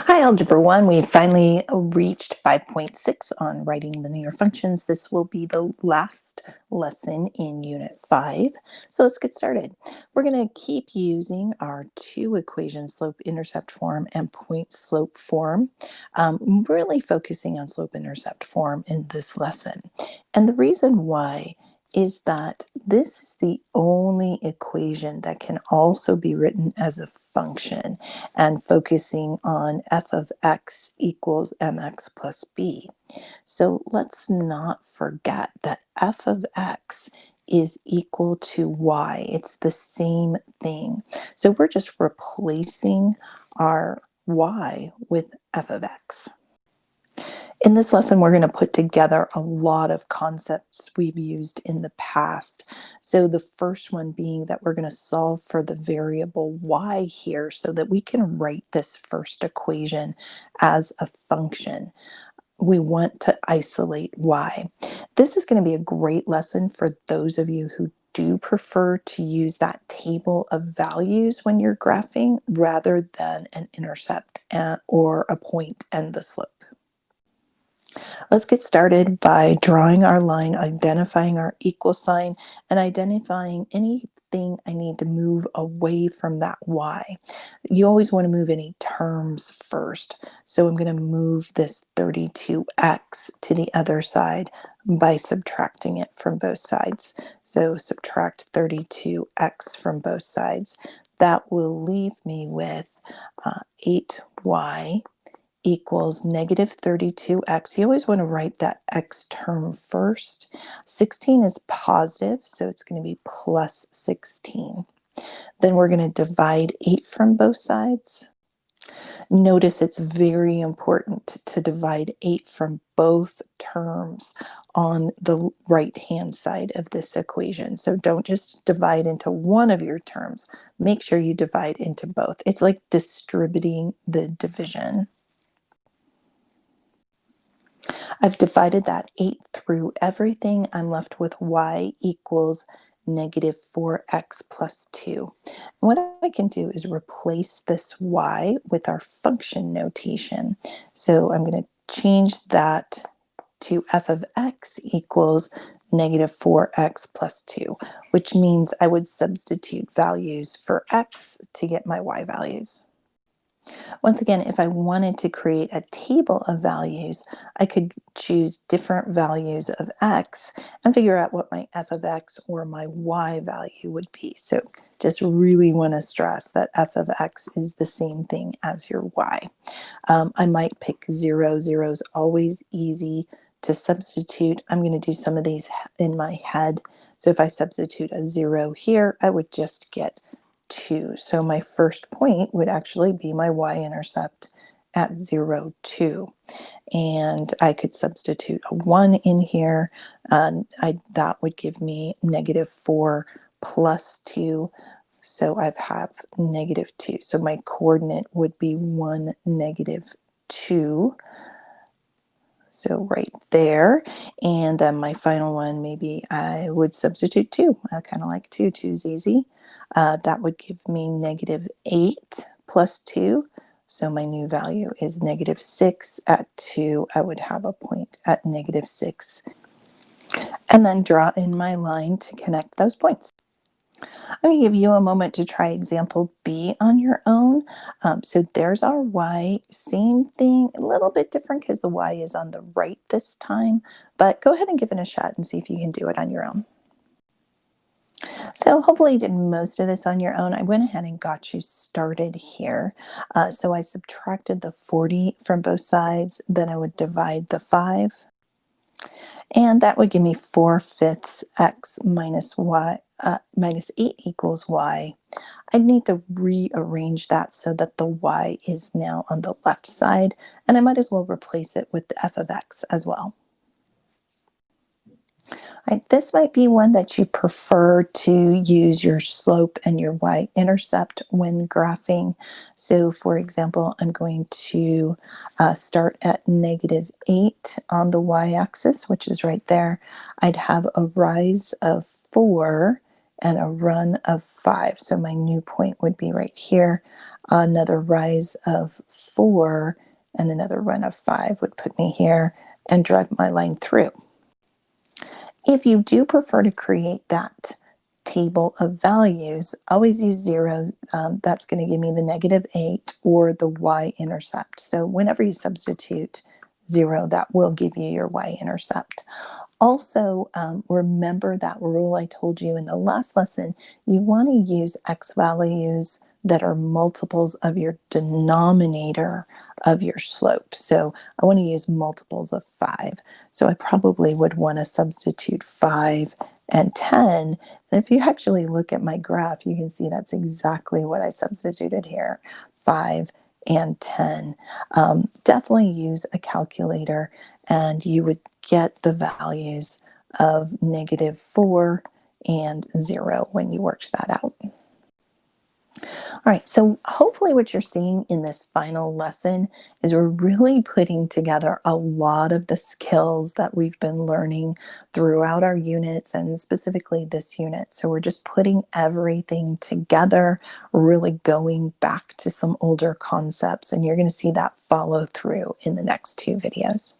Hi, Algebra 1. We finally reached 5.6 on writing linear functions. This will be the last lesson in Unit 5. So let's get started. We're going to keep using our two equations, slope-intercept form and point-slope form, really focusing on slope-intercept form in this lesson. And the reason why is that this is the only equation that can also be written as a function and focusing on f of x equals mx plus b. So let's not forget that f of x is equal to y. It's the same thing. So we're just replacing our y with f of x. In this lesson, we're going to put together a lot of concepts we've used in the past. So the first one being that we're going to solve for the variable y here so that we can write this first equation as a function. We want to isolate y. This is going to be a great lesson for those of you who do prefer to use that table of values when you're graphing rather than an intercept or a point and the slope. Let's get started by drawing our line, identifying our equal sign, and identifying anything I need to move away from that y. You always want to move any terms first. So I'm going to move this 32x to the other side by subtracting it from both sides. So subtract 32x from both sides. That will leave me with 8y equals negative 32x. You always want to write that x term first. 16 is positive, so it's going to be plus 16. Then we're going to divide 8 from both sides. Notice it's very important to divide 8 from both terms on the right-hand side of this equation. So don't just divide into one of your terms. Make sure you divide into both. It's like distributing the division. I've divided that 8 through everything. I'm left with y equals negative 4x plus 2. What I can do is replace this y with our function notation. So I'm going to change that to f of x equals negative 4x plus 2, which means I would substitute values for x to get my y values. Once again, if I wanted to create a table of values, I could choose different values of x and figure out what my f of x or my y value would be. So just really want to stress that f of x is the same thing as your y. I might pick 0. 0 is always easy to substitute. I'm going to do some of these in my head. So if I substitute a 0 here, I would just get 2. So my first point would actually be my y-intercept at 0, 2. And I could substitute a 1 in here. That would give me negative 4 plus 2. So I have negative 2. So my coordinate would be 1, negative 2. So right there. And then my final one, maybe I would substitute 2. I kind of like 2. 2 is easy. That would give me negative 8 plus 2. So my new value is negative 6. At 2, I would have a point at negative 6. And then draw in my line to connect those points. I'm going to give you a moment to try example B on your own. So there's our y, same thing, a little bit different because the y is on the right this time, but go ahead and give it a shot and see if you can do it on your own. So hopefully you did most of this on your own. I went ahead and got you started here. So I subtracted the 40 from both sides, then I would divide the 5. And that would give me 4/5 x minus y minus 8 equals y. I need to rearrange that so that the y is now on the left side, and I might as well replace it with the f of x as well. This might be one that you prefer to use your slope and your y-intercept when graphing. So for example, I'm going to start at negative 8 on the y-axis, which is right there. I'd have a rise of 4 and a run of 5. So my new point would be right here. Another rise of 4 and another run of 5 would put me here and drag my line through. If you do prefer to create that table of values, always use 0. That's going to give me the -8 or the y-intercept. So whenever you substitute 0, that will give you your y-intercept. Also, remember that rule I told you in the last lesson. You want to use x values that are multiples of your denominator of your slope. So I want to use multiples of 5. So I probably would want to substitute 5 and 10. And if you actually look at my graph, you can see that's exactly what I substituted here, 5 and 10. Definitely use a calculator and you would get the values of -4 and 0 when you worked that out. All right, so hopefully what you're seeing in this final lesson is we're really putting together a lot of the skills that we've been learning throughout our units and specifically this unit. So we're just putting everything together, really going back to some older concepts, and you're going to see that follow through in the next 2 videos.